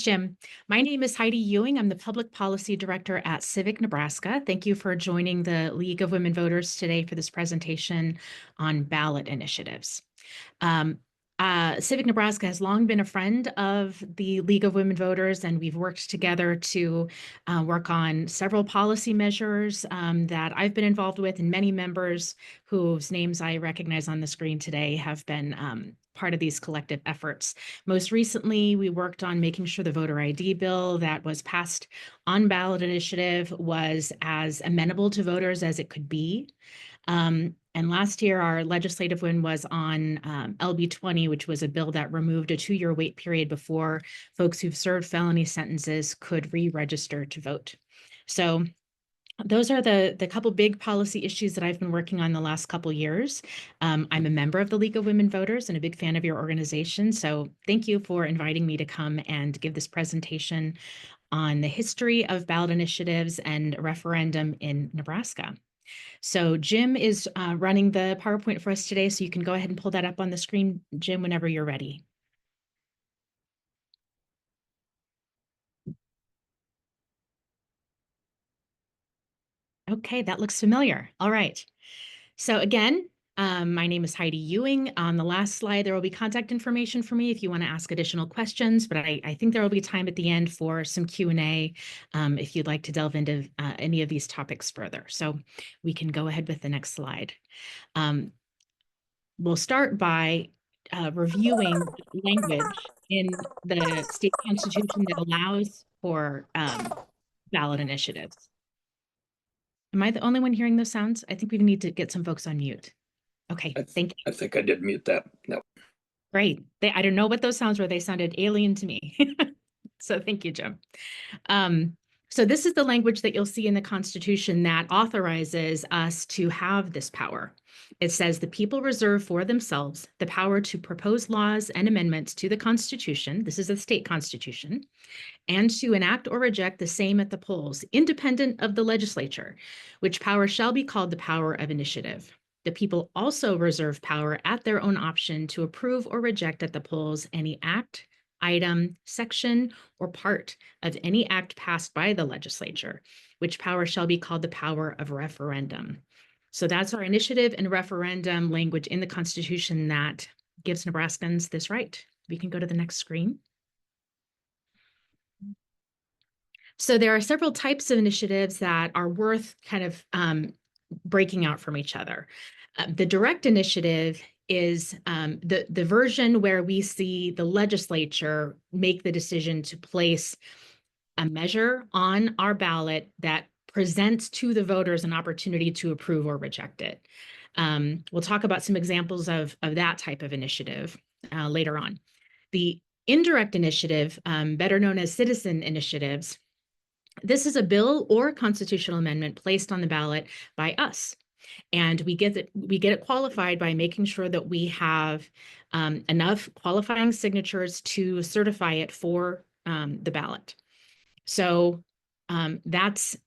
Jim. My name is Heidi Uhing. I'm the Public Policy Director at Civic, Nebraska. Thank you for joining the League of Women Voters today for this presentation on ballot initiatives. Civic Nebraska has long been a friend of the League of Women Voters, and we've worked together to work on several policy measures that I've been involved with, and many members whose names I recognize on the screen today have been part of these collective efforts. Most recently, we worked on making sure the voter ID bill that was passed on ballot initiative was as amenable to voters as it could be. And last year, our legislative win was on LB 20, which was a bill that removed a 2-year wait period before folks who've served felony sentences could re-register to vote. So those are the couple big policy issues that I've been working on the last couple years. I'm a member of the League of Women Voters and a big fan of your organization. So thank you for inviting me to come and give this presentation on the history of ballot initiatives and referendum in Nebraska. So Jim is running the PowerPoint for us today, so you can go ahead and pull that up on the screen, Jim, whenever you're ready. Okay, that looks familiar. All right. So again, my name is Heidi Uhing. On the last slide, there will be contact information for me if you want to ask additional questions, but I think there will be time at the end for some Q&A if you'd like to delve into any of these topics further. So we can go ahead with the next slide. We'll start by reviewing language in the state constitution that allows for ballot initiatives. Am I the only one hearing those sounds? I think we need to get some folks on mute. Okay, thank you. I think I did mute that. No. Great. I don't know what those sounds were. They sounded alien to me. So thank you, Jim. So this is the language that you'll see in the Constitution that authorizes us to have this power. It says the people reserve for themselves the power to propose laws and amendments to the Constitution. This is the state constitution, and to enact or reject the same at the polls, independent of the legislature, which power shall be called the power of initiative. The people also reserve power at their own option to approve or reject at the polls any act, item, section, or part of any act passed by the legislature, which power shall be called the power of referendum. So that's our initiative and referendum language in the Constitution that gives Nebraskans this right. We can go to the next screen. So there are several types of initiatives that are worth kind of breaking out from each other. The direct initiative is the version where we see the legislature make the decision to place a measure on our ballot that presents to the voters an opportunity to approve or reject it. We'll talk about some examples of that type of initiative later on. The indirect initiative, better known as citizen initiatives, this is a bill or constitutional amendment placed on the ballot by us. And we get it qualified by making sure that we have enough qualifying signatures to certify it for the ballot. So that's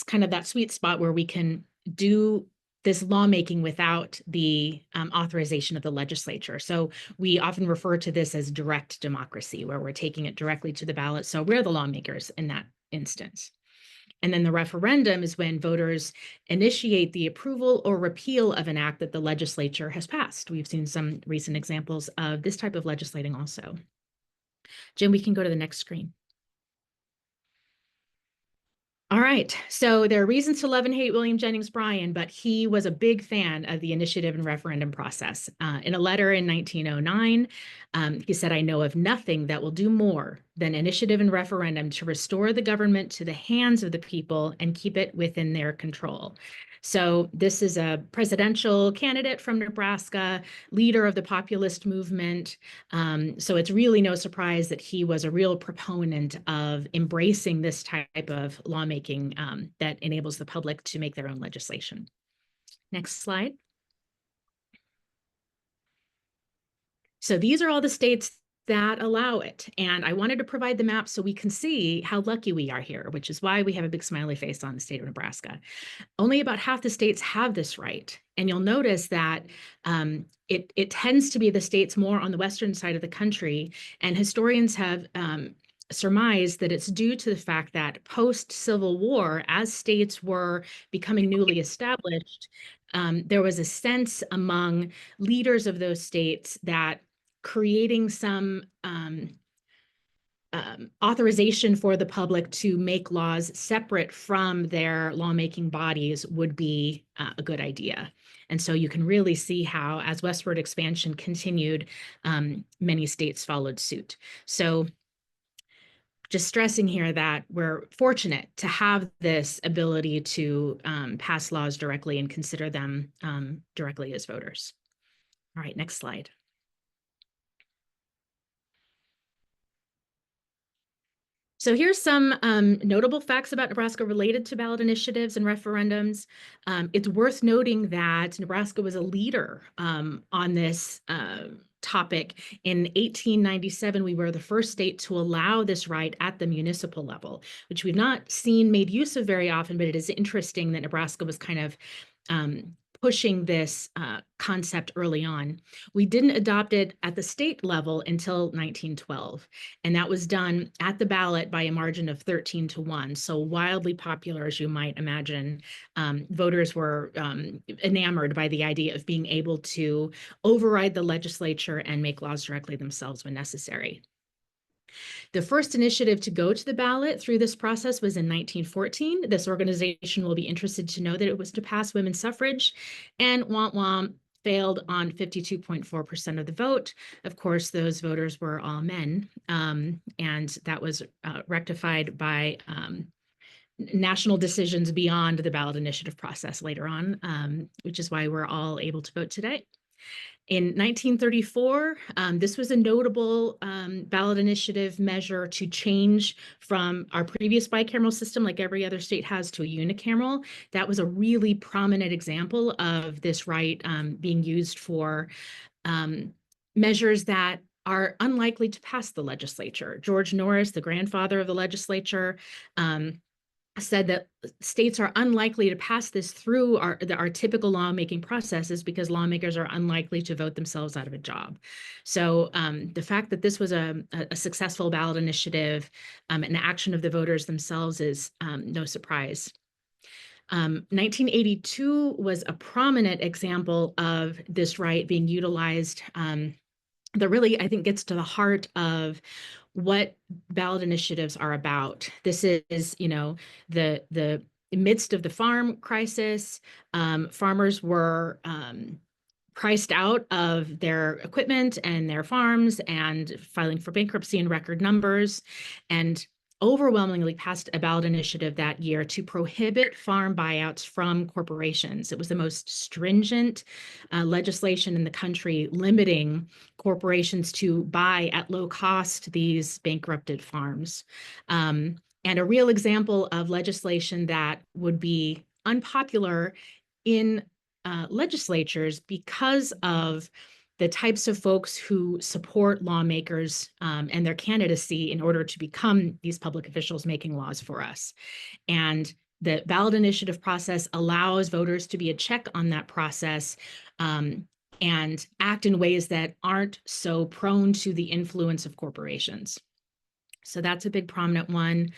kind of that sweet spot where we can do this lawmaking without the authorization of the legislature. So we often refer to this as direct democracy, where we're taking it directly to the ballot. So we're the lawmakers in that instance. And then the referendum is when voters initiate the approval or repeal of an act that the legislature has passed. We've seen some recent examples of this type of legislating also. Jim, we can go to the next screen. All right, so there are reasons to love and hate William Jennings Bryan, but he was a big fan of the initiative and referendum process. In a letter in 1909, he said, "I know of nothing that will do more than initiative and referendum to restore the government to the hands of the people and keep it within their control." So this is a presidential candidate from Nebraska, leader of the populist movement. So it's really no surprise that he was a real proponent of embracing this type of lawmaking that enables the public to make their own legislation. Next slide. So these are all the states that allow it. And I wanted to provide the map so we can see how lucky we are here, which is why we have a big smiley face on the state of Nebraska. Only about half the states have this right. And you'll notice that it tends to be the states more on the western side of the country. And historians have surmise that it's due to the fact that post-Civil War, as states were becoming newly established, there was a sense among leaders of those states that creating some authorization for the public to make laws separate from their lawmaking bodies would be a good idea. And so you can really see how, as westward expansion continued, many states followed suit. So just stressing here that we're fortunate to have this ability to pass laws directly and consider them directly as voters. All right, next slide. So here's some notable facts about Nebraska related to ballot initiatives and referendums. It's worth noting that Nebraska was a leader on this topic. In 1897, we were the first state to allow this right at the municipal level, which we've not seen made use of very often, but it is interesting that Nebraska was kind of pushing this concept early on. We didn't adopt it at the state level until 1912, and that was done at the ballot by a margin of 13-1. So wildly popular, as you might imagine. Voters were enamored by the idea of being able to override the legislature and make laws directly themselves when necessary. The first initiative to go to the ballot through this process was in 1914. This organization will be interested to know that it was to pass women's suffrage, and womp womp, failed on 52.4% of the vote. Of course, those voters were all men, and that was rectified by national decisions beyond the ballot initiative process later on, which is why we're all able to vote today. In 1934, this was a notable ballot initiative measure to change from our previous bicameral system, like every other state has, to a unicameral. That was a really prominent example of this right being used for measures that are unlikely to pass the legislature. George Norris, the grandfather of the legislature, said that states are unlikely to pass this through our typical lawmaking processes because lawmakers are unlikely to vote themselves out of a job. So the fact that this was a successful ballot initiative, an action of the voters themselves, is no surprise. 1982 was a prominent example of this right being utilized that really, I think, gets to the heart of what ballot initiatives are about. This is, the midst of the farm crisis. Farmers were priced out of their equipment and their farms and filing for bankruptcy in record numbers, and overwhelmingly passed a ballot initiative that year to prohibit farm buyouts from corporations. It was the most stringent legislation in the country limiting corporations to buy at low cost these bankrupted farms. And a real example of legislation that would be unpopular in legislatures because of the types of folks who support lawmakers and their candidacy in order to become these public officials making laws for us. And the ballot initiative process allows voters to be a check on that process and act in ways that aren't so prone to the influence of corporations. So that's a big prominent one.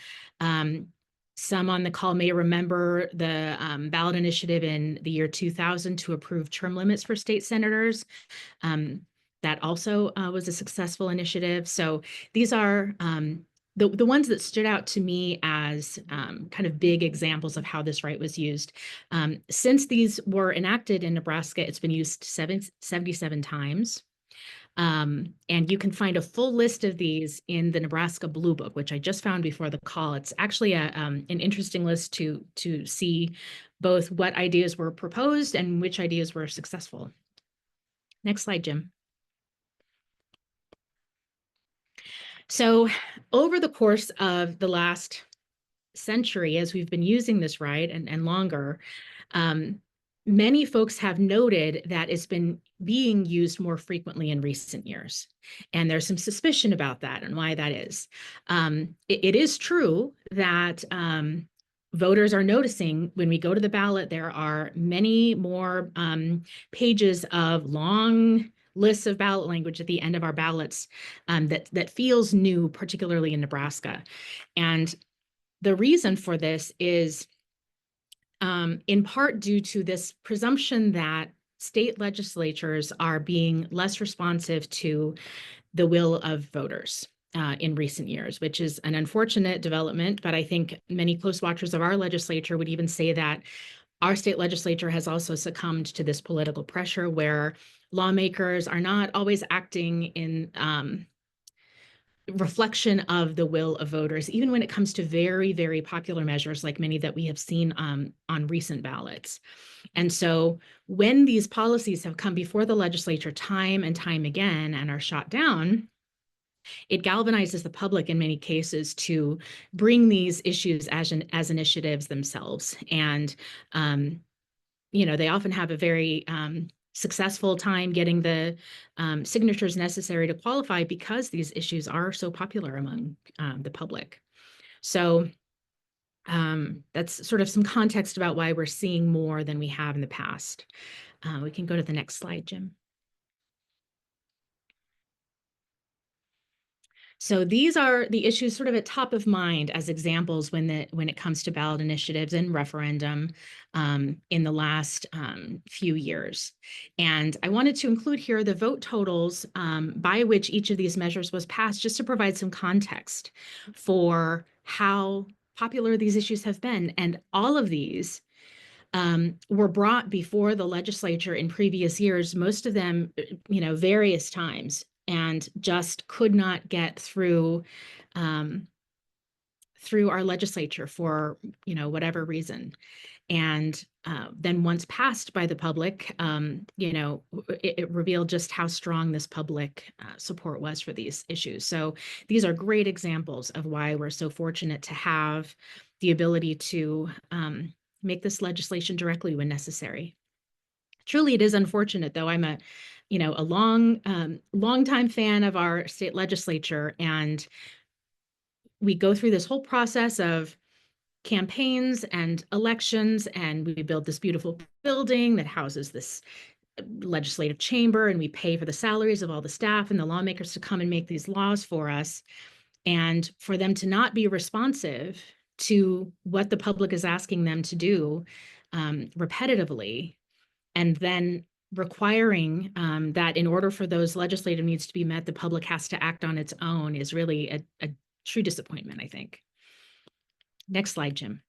Some on the call may remember the ballot initiative in the year 2000 to approve term limits for state senators. That also was a successful initiative. So these are the ones that stood out to me as kind of big examples of how this right was used. Since these were enacted in Nebraska, it's been used 77 times. And you can find a full list of these in the Nebraska Blue Book, which I just found before the call. It's actually an interesting list to see both what ideas were proposed and which ideas were successful. Next slide, Jim. So over the course of the last century, as we've been using this right and longer, many folks have noted that it's been being used more frequently in recent years. And there's some suspicion about that and why that is. It is true that voters are noticing when we go to the ballot, there are many more pages of long lists of ballot language at the end of our ballots that feels new, particularly in Nebraska. And the reason for this is in part due to this presumption that state legislatures are being less responsive to the will of voters in recent years, which is an unfortunate development. But I think many close watchers of our legislature would even say that our state legislature has also succumbed to this political pressure where lawmakers are not always acting in reflection of the will of voters, even when it comes to very, very popular measures like many that we have seen on recent ballots. And so when these policies have come before the legislature time and time again and are shot down, it galvanizes the public in many cases to bring these issues as initiatives themselves. And they often have a very successful time getting the signatures necessary to qualify because these issues are so popular among the public. So that's sort of some context about why we're seeing more than we have in the past. We can go to the next slide, Jim. So these are the issues sort of at top of mind as examples when it comes to ballot initiatives and referendum in the last few years. And I wanted to include here the vote totals by which each of these measures was passed, just to provide some context for how popular these issues have been. And all of these were brought before the legislature in previous years, most of them, various times, and just could not get through our legislature for whatever reason. And then once passed by the public, it revealed just how strong this public support was for these issues. So these are great examples of why we're so fortunate to have the ability to make this legislation directly when necessary. Truly, it is unfortunate, though. I'm a long-time fan of our state legislature, and we go through this whole process of campaigns and elections, and we build this beautiful building that houses this legislative chamber, and we pay for the salaries of all the staff and the lawmakers to come and make these laws for us. And for them to not be responsive to what the public is asking them to do repetitively, and then requiring that in order for those legislative needs to be met, the public has to act on its own, is really a true disappointment, I think. Next slide, Jim.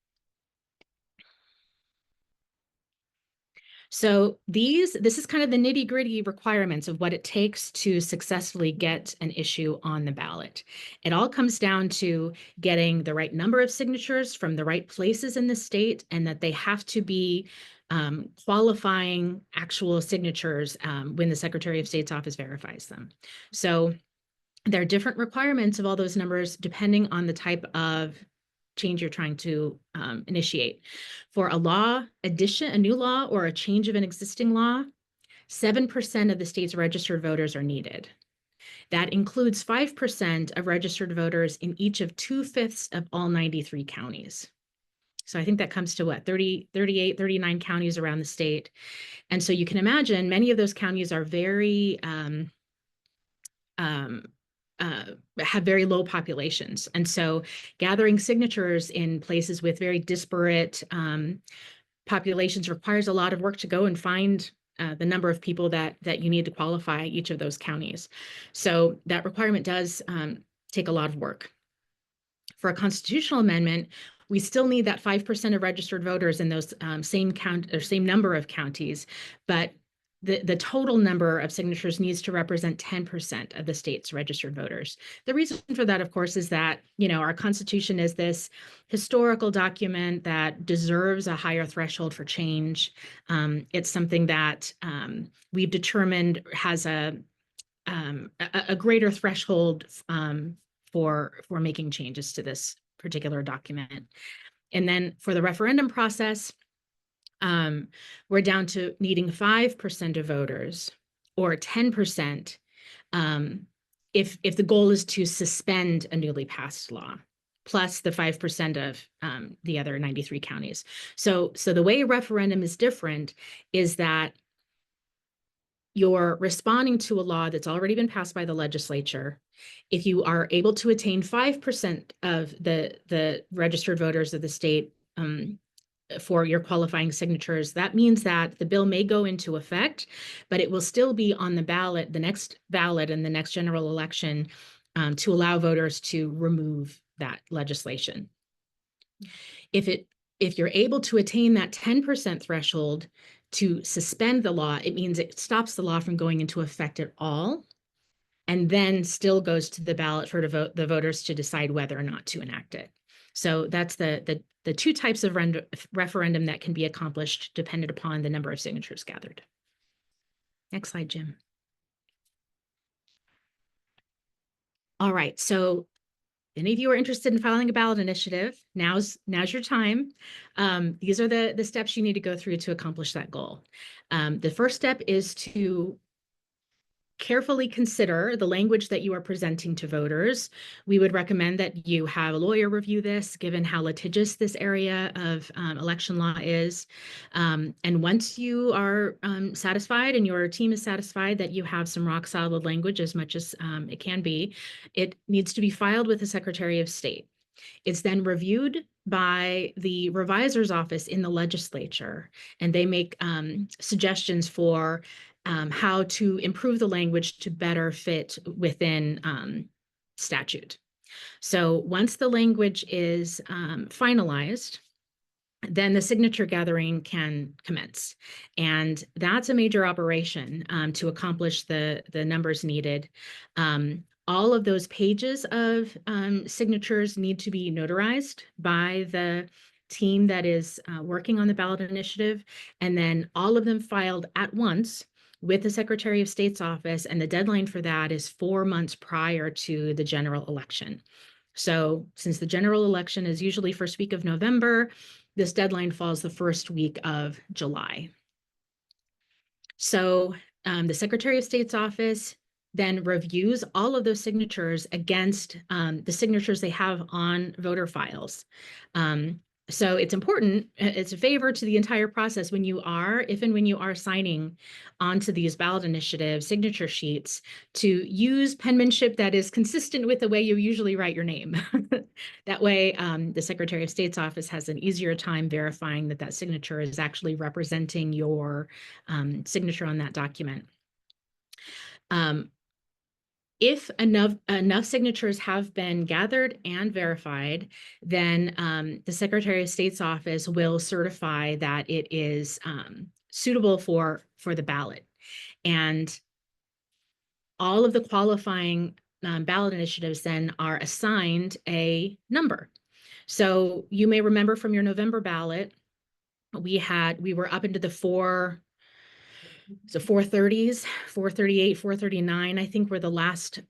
So this is kind of the nitty-gritty requirements of what it takes to successfully get an issue on the ballot. It all comes down to getting the right number of signatures from the right places in the state, and that they have to be qualifying actual signatures when the Secretary of State's office verifies them. So there are different requirements of all those numbers depending on the type of change you're trying to initiate. For a law addition, a new law, or a change of an existing law, 7% of the state's registered voters are needed. That includes 5% of registered voters in each of 2/5 of all 93 counties. So I think that comes to what, 30, 38, 39 counties around the state. And so you can imagine many of those counties are very have very low populations. And so gathering signatures in places with very disparate populations requires a lot of work to go and find the number of people that you need to qualify each of those counties. So that requirement does take a lot of work. For a constitutional amendment, we still need that 5% of registered voters in those same number of counties, but the total number of signatures needs to represent 10% of the state's registered voters. The reason for that, of course, is that, our Constitution is this historical document that deserves a higher threshold for change. It's something that we've determined has a greater threshold for making changes to this particular document. And then for the referendum process, we're down to needing 5% of voters, or 10% if the goal is to suspend a newly passed law, plus the 5% of the other 93 counties. So the way a referendum is different is that you're responding to a law that's already been passed by the legislature. If you are able to attain 5% of the registered voters of the state for your qualifying signatures, that means that the bill may go into effect, but it will still be on the ballot, the next ballot in the next general election, to allow voters to remove that legislation. If you're able to attain that 10% threshold to suspend the law, it means it stops the law from going into effect at all, and then still goes to the ballot for the voters to decide whether or not to enact it. So that's the two types of referendum that can be accomplished dependent upon the number of signatures gathered. Next slide, Jim. All right, so any of you are interested in filing a ballot initiative, now's your time. These are the steps you need to go through to accomplish that goal. The first step is to carefully consider the language that you are presenting to voters. We would recommend that you have a lawyer review this, given how litigious this area of election law is. And once you are satisfied and your team is satisfied that you have some rock solid language as much as it can be, it needs to be filed with the Secretary of State. It's then reviewed by the revisor's office in the legislature, and they make suggestions for how to improve the language to better fit within statute. So once the language is finalized, then the signature gathering can commence. And that's a major operation to accomplish the numbers needed. All of those pages of signatures need to be notarized by the team that is working on the ballot initiative, and then all of them filed at once with the Secretary of State's office, and the deadline for that is 4 months prior to the general election. So since the general election is usually first week of November, this deadline falls the first week of July. So the Secretary of State's office then reviews all of those signatures against the signatures they have on voter files. So it's important, it's a favor to the entire process when you are, if and when you are signing onto these ballot initiative signature sheets, to use penmanship that is consistent with the way you usually write your name. That way, the Secretary of State's office has an easier time verifying that that signature is actually representing your signature on that document. If enough signatures have been gathered and verified, then the Secretary of State's office will certify that it is suitable for the ballot. And all of the qualifying ballot initiatives then are assigned a number. So you may remember from your November ballot, we were up into the 430s, 438, 439, I think were the last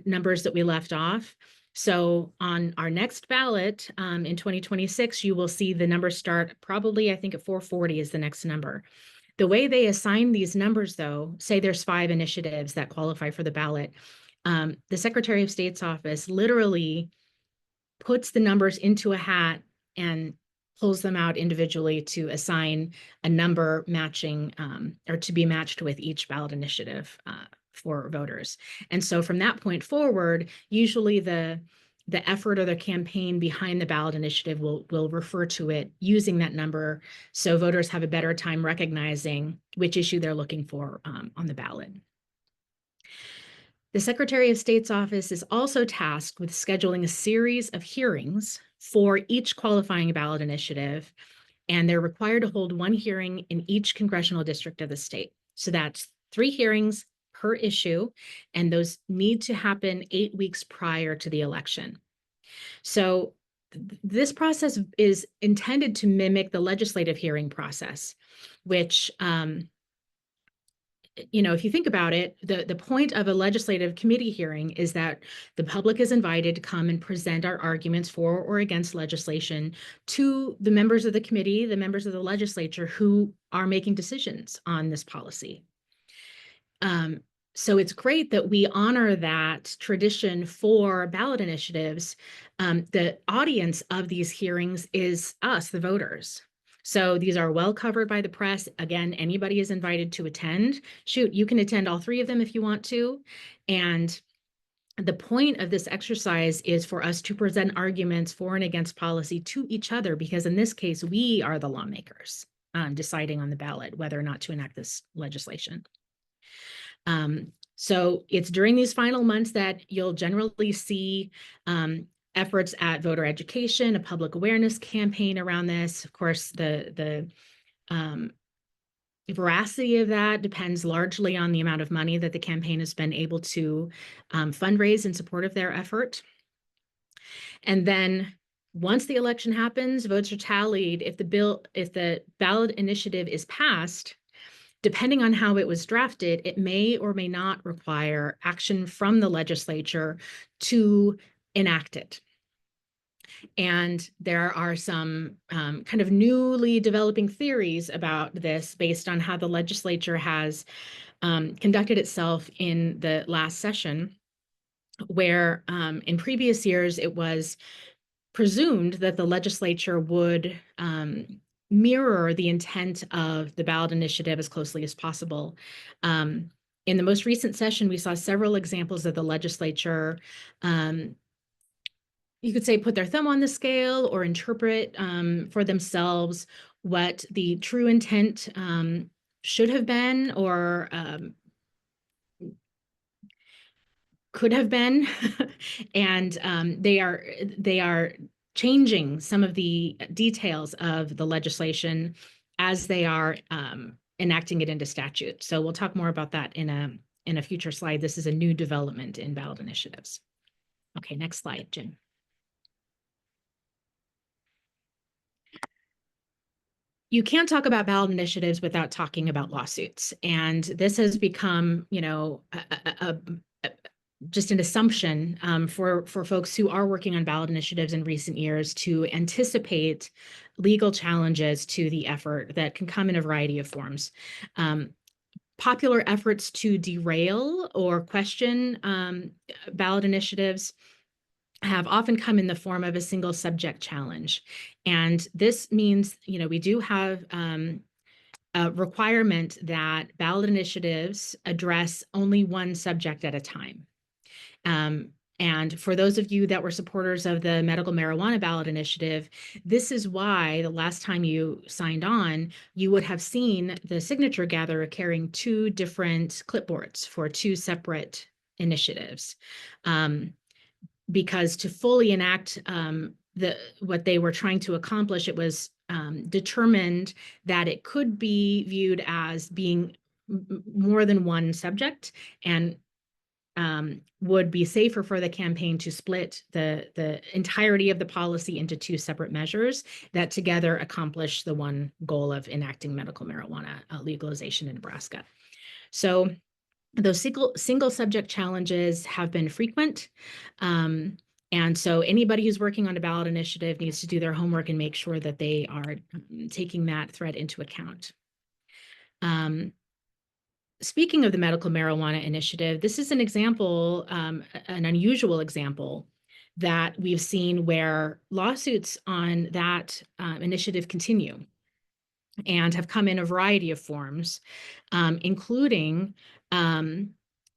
numbers that we left off. So on our next ballot in 2026, you will see the numbers start probably, I think at 440 is the next number. The way they assign these numbers, though, say there's 5 initiatives that qualify for the ballot, the Secretary of State's office literally puts the numbers into a hat and pulls them out individually to assign a number matching or to be matched with each ballot initiative for voters. And so from that point forward, usually the effort or the campaign behind the ballot initiative will refer to it using that number, so voters have a better time recognizing which issue they're looking for on the ballot. The Secretary of State's office is also tasked with scheduling a series of hearings for each qualifying ballot initiative, and they're required to hold 1 hearing in each congressional district of the state. So that's 3 hearings per issue, and those need to happen 8 weeks prior to the election. So this process is intended to mimic the legislative hearing process, which if you think about it, the point of a legislative committee hearing is that the public is invited to come and present our arguments for or against legislation to the members of the committee, the members of the legislature who are making decisions on this policy. So it's great that we honor that tradition for ballot initiatives. The audience of these hearings is us, the voters. So these are well covered by the press. Again, anybody is invited to attend. Shoot, you can attend all three of them if you want to. And the point of this exercise is for us to present arguments for and against policy to each other, because in this case, we are the lawmakers deciding on the ballot whether or not to enact this legislation. So it's during these final months that you'll generally see efforts at voter education, a public awareness campaign around this. Of course, the veracity of that depends largely on the amount of money that the campaign has been able to fundraise in support of their effort. And then once the election happens, votes are tallied. If the ballot initiative is passed, depending on how it was drafted, it may or may not require action from the legislature to enact it. And there are some kind of newly developing theories about this based on how the legislature has conducted itself in the last session, where in previous years it was presumed that the legislature would mirror the intent of the ballot initiative as closely as possible. In the most recent session, we saw several examples of the legislature, you could say, put their thumb on the scale or interpret for themselves what the true intent should have been or could have been. And they are changing some of the details of the legislation as they are enacting it into statute. So we'll talk more about that in a future slide. This is a new development in ballot initiatives. Okay, next slide, Jim. You can't talk about ballot initiatives without talking about lawsuits. And this has become, just an assumption for folks who are working on ballot initiatives in recent years to anticipate legal challenges to the effort that can come in a variety of forms. Popular efforts to derail or question ballot initiatives have often come in the form of a single subject challenge. And this means, we do have a requirement that ballot initiatives address only one subject at a time. And for those of you that were supporters of the medical marijuana ballot initiative, this is why the last time you signed on, you would have seen the signature gatherer carrying two different clipboards for two separate initiatives. Because to fully enact what they were trying to accomplish, it was determined that it could be viewed as being more than one subject, and would be safer for the campaign to split the entirety of the policy into two separate measures that together accomplish the one goal of enacting medical marijuana legalization in Nebraska. So those single subject challenges have been frequent. And so anybody who's working on a ballot initiative needs to do their homework and make sure that they are taking that threat into account. Speaking of the medical marijuana initiative, this is an example, an unusual example that we've seen where lawsuits on that initiative continue and have come in a variety of forms, including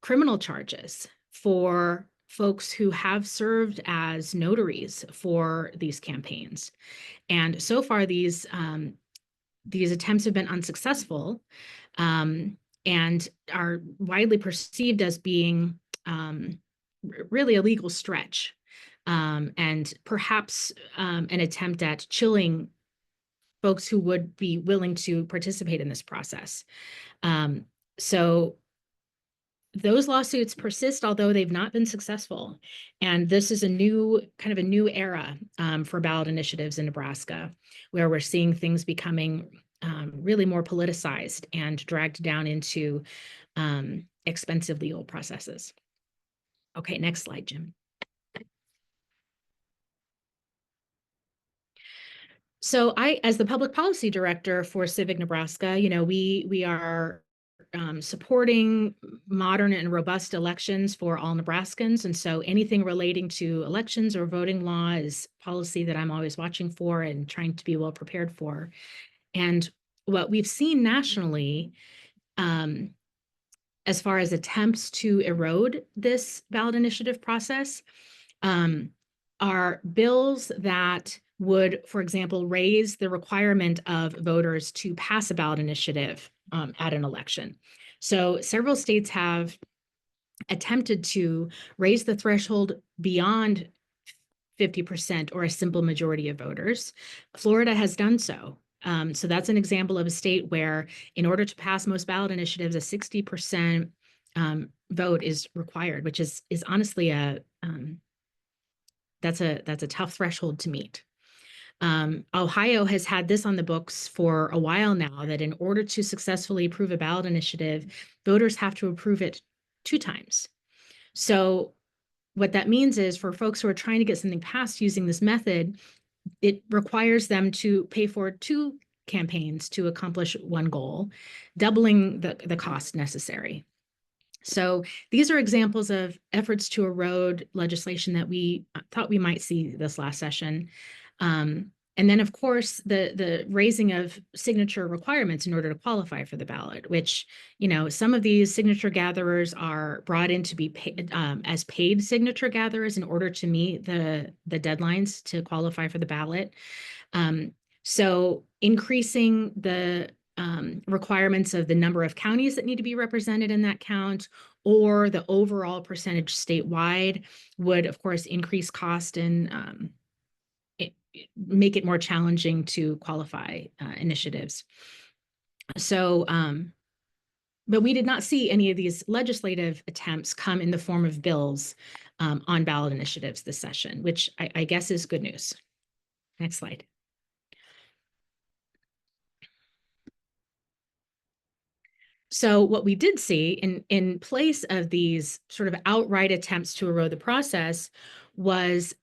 criminal charges for folks who have served as notaries for these campaigns. And so far, these attempts have been unsuccessful and are widely perceived as being really a legal stretch and perhaps an attempt at chilling folks who would be willing to participate in this process. So those lawsuits persist, although they've not been successful. And this is a new era for ballot initiatives in Nebraska, where we're seeing things becoming really more politicized and dragged down into expensive legal processes. Okay, next slide, Jim. So as the public policy director for Civic Nebraska, we are supporting modern and robust elections for all Nebraskans. And so anything relating to elections or voting law is policy that I'm always watching for and trying to be well prepared for. And what we've seen nationally, as far as attempts to erode this ballot initiative process, are bills that would, for example, raise the requirement of voters to pass a ballot initiative at an election. So several states have attempted to raise the threshold beyond 50% or a simple majority of voters. Florida has done so. So that's an example of a state where, in order to pass most ballot initiatives, a 60% vote is required, which is honestly that's a tough threshold to meet. Ohio has had this on the books for a while now, that in order to successfully approve a ballot initiative, voters have to approve it 2 times. So what that means is, for folks who are trying to get something passed using this method, it requires them to pay for 2 campaigns to accomplish 1 goal, doubling the cost necessary. So these are examples of efforts to erode legislation that we thought we might see this last session. And then, of course, the raising of signature requirements in order to qualify for the ballot, which, some of these signature gatherers are brought in to be paid, as paid signature gatherers in order to meet the deadlines to qualify for the ballot. So increasing the requirements of the number of counties that need to be represented in that count, or the overall percentage statewide, would, of course, increase cost and make it more challenging to qualify initiatives. So, but we did not see any of these legislative attempts come in the form of bills on ballot initiatives this session, which I guess is good news. Next slide. So what we did see in place of these sort of outright attempts to erode the process was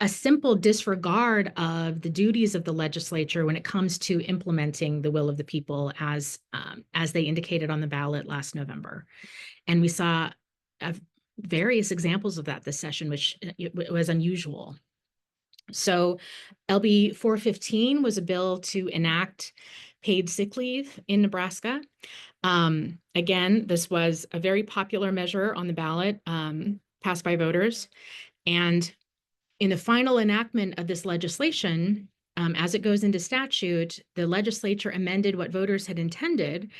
a simple disregard of the duties of the legislature when it comes to implementing the will of the people as they indicated on the ballot last November. And we saw various examples of that this session, which was unusual. So LB 415 was a bill to enact paid sick leave in Nebraska. Again, this was a very popular measure on the ballot, passed by voters. And in the final enactment of this legislation, as it goes into statute, the legislature amended what voters had intended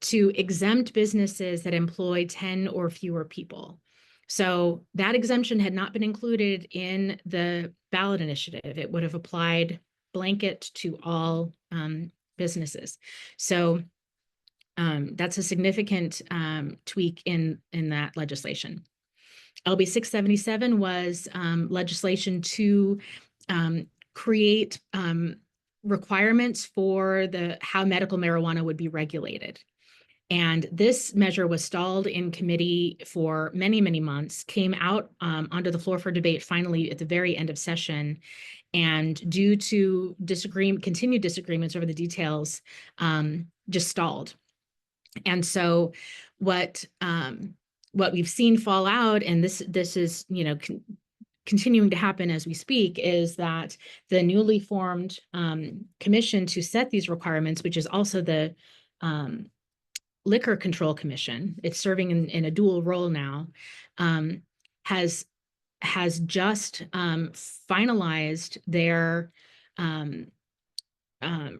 to exempt businesses that employ 10 or fewer people. So that exemption had not been included in the ballot initiative. It would have applied blanket to all businesses. So that's a significant tweak in that legislation. LB 677 was legislation to create requirements for how medical marijuana would be regulated. And this measure was stalled in committee for many, many months, came out onto the floor for debate finally at the very end of session. And due to continued disagreements over the details, just stalled. And so what we've seen fall out, and this is continuing to happen as we speak, is that the newly formed commission to set these requirements, which is also the Liquor Control Commission, it's serving in a dual role now, has just finalized their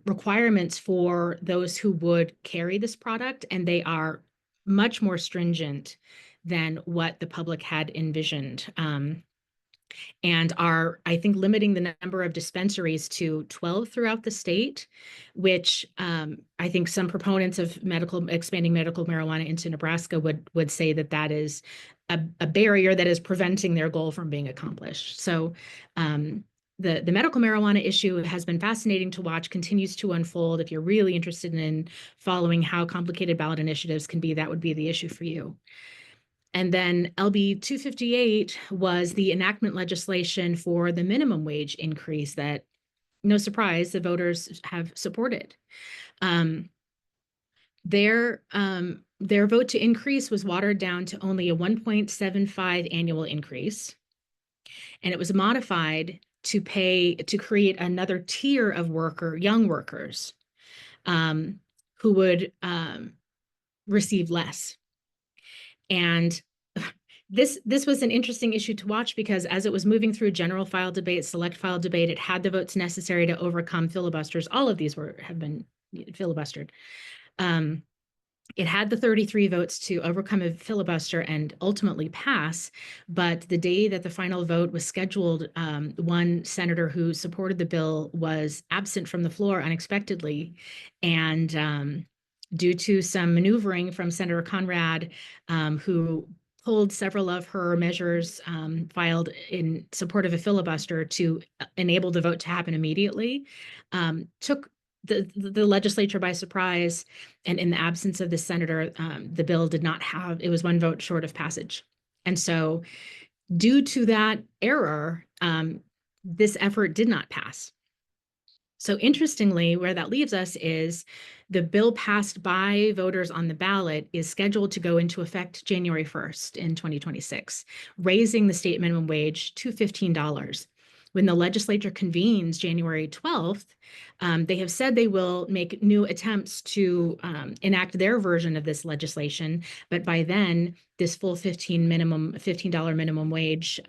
requirements for those who would carry this product, and they are much more stringent than what the public had envisioned, and are, I think, limiting the number of dispensaries to 12 throughout the state, which I think some proponents of expanding medical marijuana into Nebraska would say that is a barrier that is preventing their goal from being accomplished. So the medical marijuana issue has been fascinating to watch, continues to unfold. If you're really interested in following how complicated ballot initiatives can be, that would be the issue for you. And then LB 258 was the enactment legislation for the minimum wage increase that, no surprise, the voters have supported. Their vote to increase was watered down to only a 1.75 annual increase. And it was modified to create another tier of young workers who would receive less. And this was an interesting issue to watch because as it was moving through general file debate, select file debate, it had the votes necessary to overcome filibusters. All of these have been filibustered. It had the 33 votes to overcome a filibuster and ultimately pass. But the day that the final vote was scheduled, one senator who supported the bill was absent from the floor unexpectedly. And due to some maneuvering from Senator Conrad, who pulled several of her measures filed in support of a filibuster to enable the vote to happen immediately, took the legislature by surprise. And in the absence of the senator, the bill did not have, it was one vote short of passage. And so due to that error, this effort did not pass. So interestingly, where that leaves us is the bill passed by voters on the ballot is scheduled to go into effect January 1st in 2026, raising the state minimum wage to $15. When the legislature convenes January 12th, they have said they will make new attempts to enact their version of this legislation. But by then, this full $15 minimum wage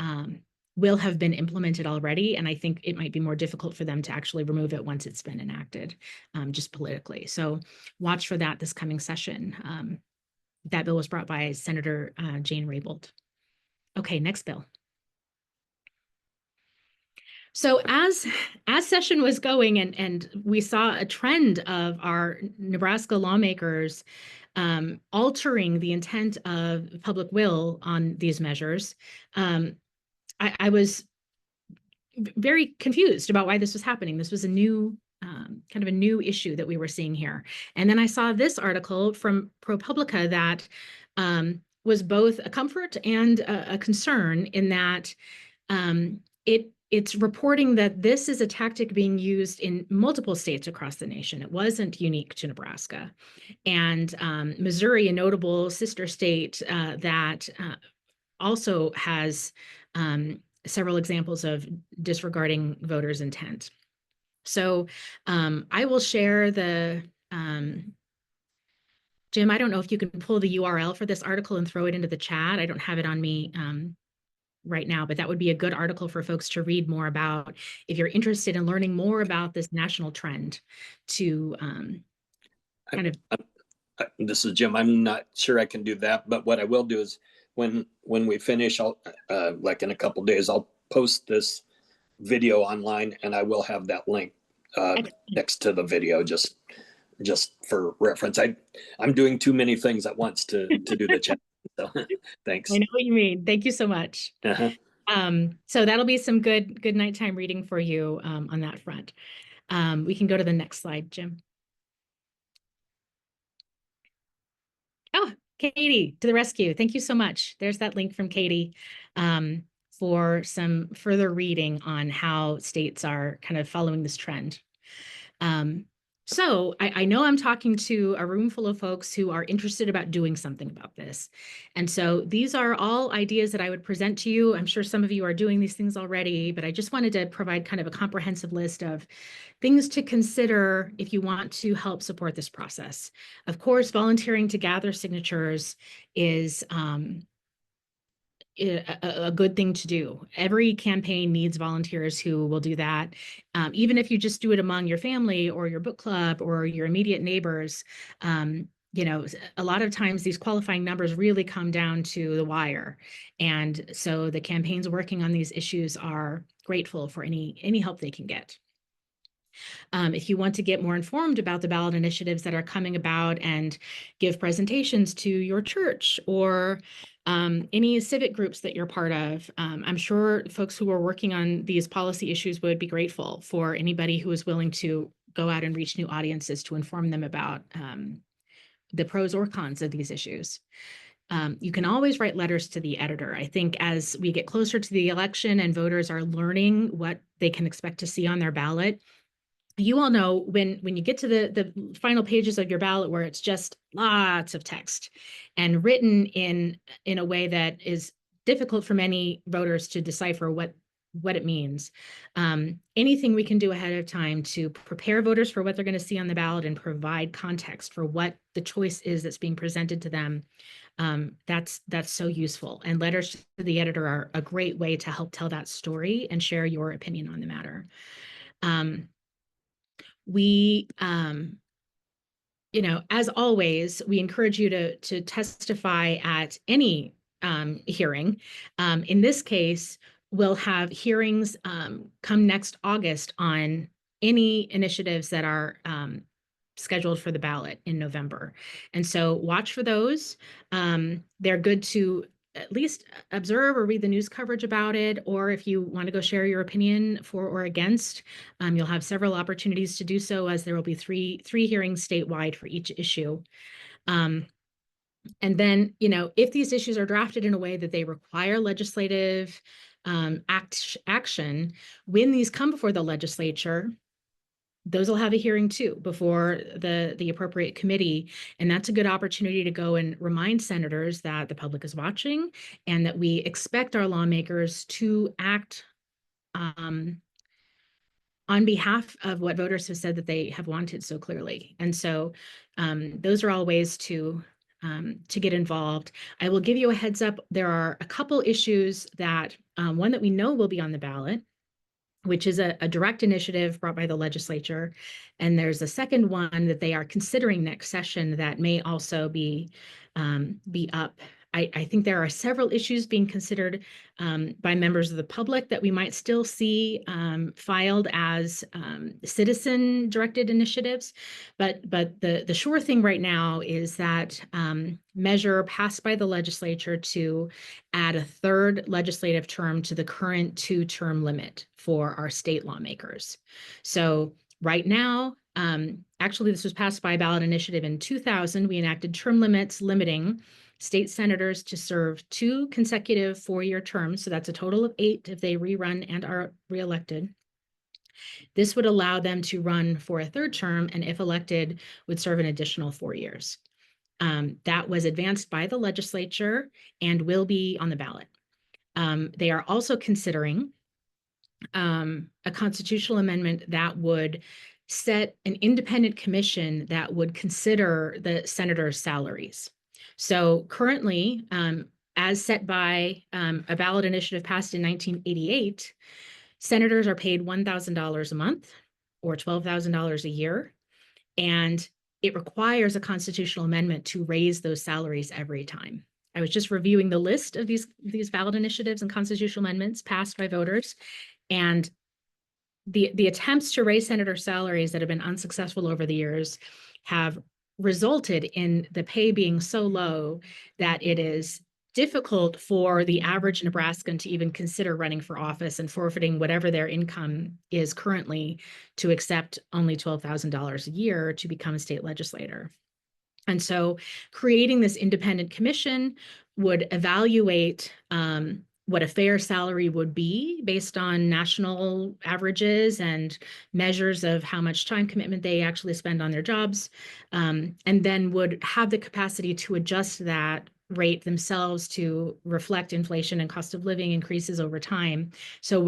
will have been implemented already. And I think it might be more difficult for them to actually remove it once it's been enacted, just politically. So watch for that this coming session. That bill was brought by Senator Jane Raybould. Okay, next bill. So as session was going and we saw a trend of our Nebraska lawmakers altering the intent of public will on these measures, I was very confused about why this was happening. This was a new kind of a new issue that we were seeing here. And then I saw this article from ProPublica that was both a comfort and a concern in that it's reporting that this is a tactic being used in multiple states across the nation. It wasn't unique to Nebraska. And Missouri, a notable sister state that also has several examples of disregarding voters' intent. So I will share the, Jim, I don't know if you can pull the URL for this article and throw it into the chat. I don't have it on me right now, but that would be a good article for folks to read more about if you're interested in learning more about this national trend to kind of. This is Jim. I'm not sure I can do that, but what I will do is when we finish, I'll like in a couple of days, I'll post this video online and I will have that link next to the video just for reference. I'm doing too many things at once to do the chat. So thanks. I know what you mean. Thank you so much. So that'll be some good nighttime reading for you on that front. We can go to the next slide, Jim. Oh, Katie, to the rescue. Thank you so much. There's that link from Katie for some further reading on how states are kind of following this trend. So I know I'm talking to a room full of folks who are interested about doing something about this. And so these are all ideas that I would present to you. I'm sure some of you are doing these things already, but I just wanted to provide kind of a comprehensive list of things to consider if you want to help support this process. Of course, volunteering to gather signatures is a good thing to do. Every campaign needs volunteers who will do that. Even if you just do it among your family or your book club or your immediate neighbors, you know, a lot of times these qualifying numbers really come down to the wire. And so the campaigns working on these issues are grateful for any help they can get. If you want to get more informed about the ballot initiatives that are coming about and give presentations to your church or any civic groups that you're part of, I'm sure folks who are working on these policy issues would be grateful for anybody who is willing to go out and reach new audiences to inform them about the pros or cons of these issues. You can always write letters to the editor. I think as we get closer to the election and voters are learning what they can expect to see on their ballot, you all know when you get to the final pages of your ballot where it's just lots of text and written in a way that is difficult for many voters to decipher what what it means. Anything we can do ahead of time to prepare voters for what they're going to see on the ballot and provide context for what the choice is that's being presented to them, that's so useful. And letters to the editor are a great way to help tell that story and share your opinion on the matter. We as always, we encourage you to testify at any hearing. In this case, we'll have hearings come next August on any initiatives that are scheduled for the ballot in November. And so watch for those. They're good to at least observe or read the news coverage about it, or if you want to go share your opinion for or against, you'll have several opportunities to do so, as there will be three hearings statewide for each issue. And then, if these issues are drafted in a way that they require legislative action, when these come before the legislature, those will have a hearing too before the appropriate committee. And that's a good opportunity to go and remind senators that the public is watching and that we expect our lawmakers to act on behalf of what voters have said that they have wanted so clearly. And so those are all ways to get involved. I will give you a heads up. There are a couple issues that one that we know will be on the ballot, which is a direct initiative brought by the legislature. And there's a second one that they are considering next session that may also be up. I think there are several issues being considered by members of the public that we might still see filed as citizen-directed initiatives. But the sure thing right now is that measure passed by the legislature to add a third legislative term to the current 2-term limit for our state lawmakers. So right now, actually, this was passed by a ballot initiative in 2000. We enacted term limits limiting state senators to serve 2 consecutive 4-year terms. So that's a total of 8 if they rerun and are reelected. This would allow them to run for a 3rd term, and if elected, would serve an additional 4 years. That was advanced by the legislature and will be on the ballot. They are also considering a constitutional amendment that would set an independent commission that would consider the senators' salaries. So currently, as set by a ballot initiative passed in 1988, senators are paid $1,000 a month or $12,000 a year, and it requires a constitutional amendment to raise those salaries every time. I was just reviewing the list of these ballot initiatives and constitutional amendments passed by voters, and the attempts to raise senator salaries that have been unsuccessful over the years have resulted in the pay being so low that it is difficult for the average Nebraskan to even consider running for office and forfeiting whatever their income is currently to accept only $12,000 a year to become a state legislator. And so creating this independent commission would evaluate what a fair salary would be based on national averages and measures of how much time commitment they actually spend on their jobs, and then would have the capacity to adjust that rate themselves to reflect inflation and cost of living increases over time. So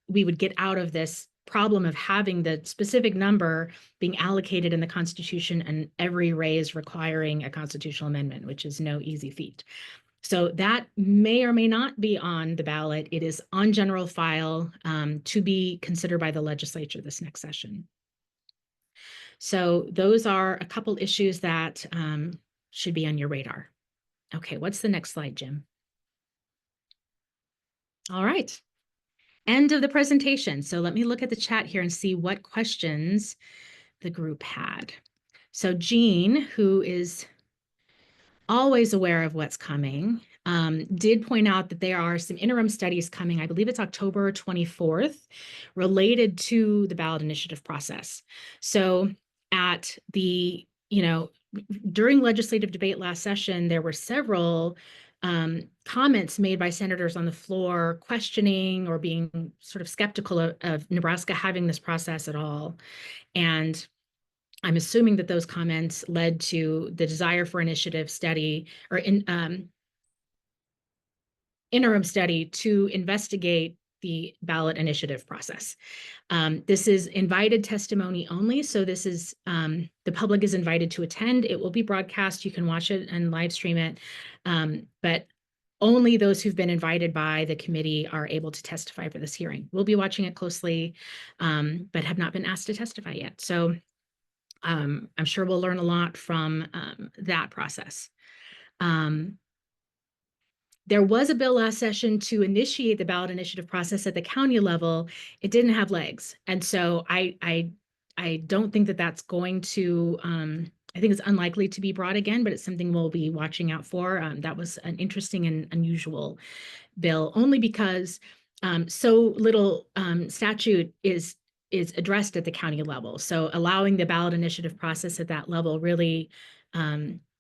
we would get out of this problem of having the specific number being allocated in the Constitution and every raise requiring a constitutional amendment, which is no easy feat. So that may or may not be on the ballot. It is on general file to be considered by the legislature this next session. So those are a couple issues that should be on your radar. Okay, what's the next slide, Jim? All right, end of the presentation. So let me look at the chat here and see what questions the group had. So Jean, who is always aware of what's coming, did point out that there are some interim studies coming, I believe it's October 24th, related to the ballot initiative process. So at the, during legislative debate last session, there were several comments made by senators on the floor questioning or being sort of skeptical of Nebraska having this process at all. And I'm assuming that those comments led to the desire for initiative study or interim study to investigate the ballot initiative process. This is invited testimony only. So this is, the public is invited to attend. It will be broadcast. You can watch it and live stream it. But only those who've been invited by the committee are able to testify for this hearing. We'll be watching it closely, but have not been asked to testify yet. So I'm sure we'll learn a lot from that process. There was a bill last session to initiate the ballot initiative process at the county level. It didn't have legs. And so I don't think that that's going to, I think it's unlikely to be brought again, but it's something we'll be watching out for. That was an interesting and unusual bill, only because so little statute is addressed at the county level. So allowing the ballot initiative process at that level really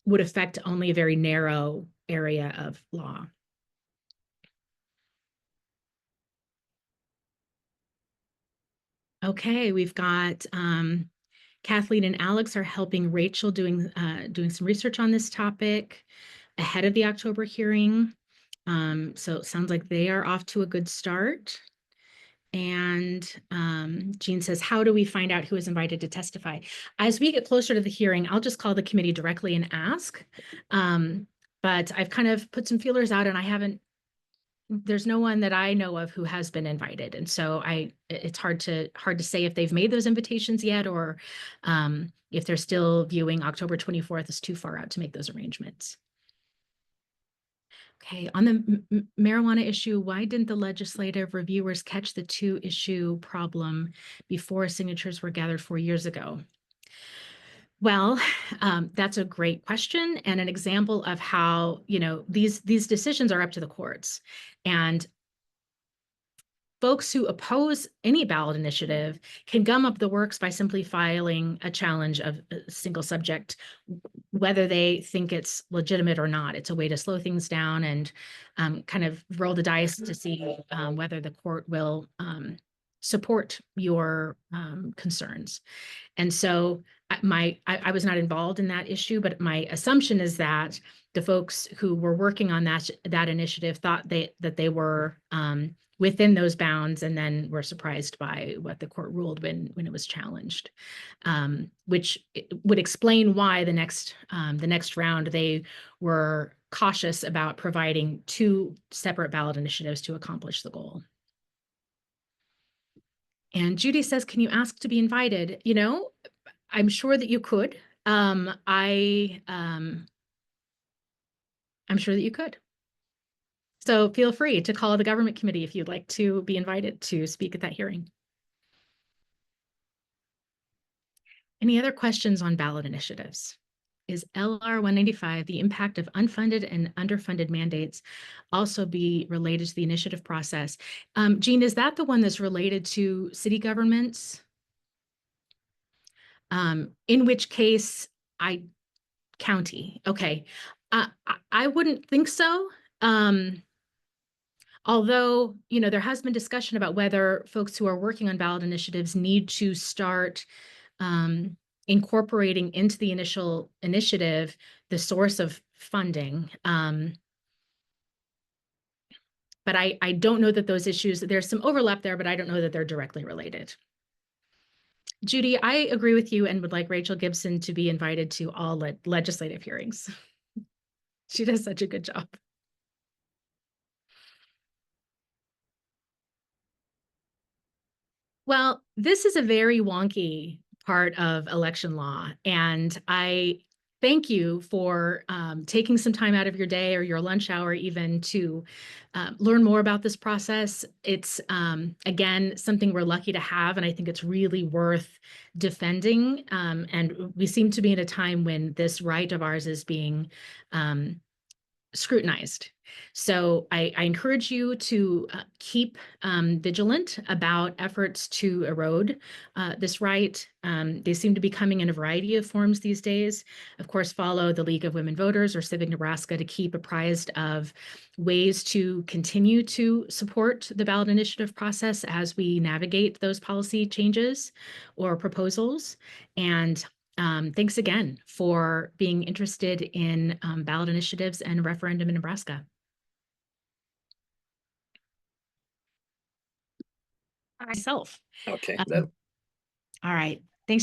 would affect only a very narrow area of law. Okay, we've got Kathleen and Alex are helping Rachel doing some research on this topic ahead of the October hearing. So it sounds like they are off to a good start. And Jean says, how do we find out who is invited to testify? As we get closer to the hearing, I'll just call the committee directly and ask. But I've kind of put some feelers out, and there's no one that I know of who has been invited. And so it's hard to say if they've made those invitations yet, or if they're still viewing October 24th is too far out to make those arrangements. Okay, on the marijuana issue, why didn't the legislative reviewers catch the two-issue problem before signatures were gathered 4 years ago? Well, that's a great question, and an example of how, these decisions are up to the courts. And folks who oppose any ballot initiative can gum up the works by simply filing a challenge of a single subject, whether they think it's legitimate or not. It's a way to slow things down and kind of roll the dice to see whether the court will support your concerns. And so I was not involved in that issue, but my assumption is that the folks who were working on that initiative thought that they were within those bounds, and then were surprised by what the court ruled when it was challenged, which would explain why the next round they were cautious about providing two separate ballot initiatives to accomplish the goal. And Judy says, can you ask to be invited? I'm sure that you could. I'm sure that you could. So feel free to call the government committee if you'd like to be invited to speak at that hearing. Any other questions on ballot initiatives? Is LR 195, the impact of unfunded and underfunded mandates, also be related to the initiative process? Jean, is that the one that's related to city governments? In which case, county. Okay. I wouldn't think so. Although, there has been discussion about whether folks who are working on ballot initiatives need to start incorporating into the initial initiative the source of funding. But I don't know that those issues, there's some overlap there, but I don't know that they're directly related. Judy, I agree with you and would like Rachel Gibson to be invited to all legislative hearings. She does such a good job. Well, this is a very wonky part of election law, and I thank you for taking some time out of your day or your lunch hour even to learn more about this process. It's, again, something we're lucky to have, and I think it's really worth defending. And we seem to be in a time when this right of ours is being scrutinized. So I encourage you to keep vigilant about efforts to erode this right. They seem to be coming in a variety of forms these days. Of course, follow the League of Women Voters or Civic Nebraska to keep apprised of ways to continue to support the ballot initiative process as we navigate those policy changes or proposals. And thanks again for being interested in ballot initiatives and referendum in Nebraska. myself. Okay, Um, all right.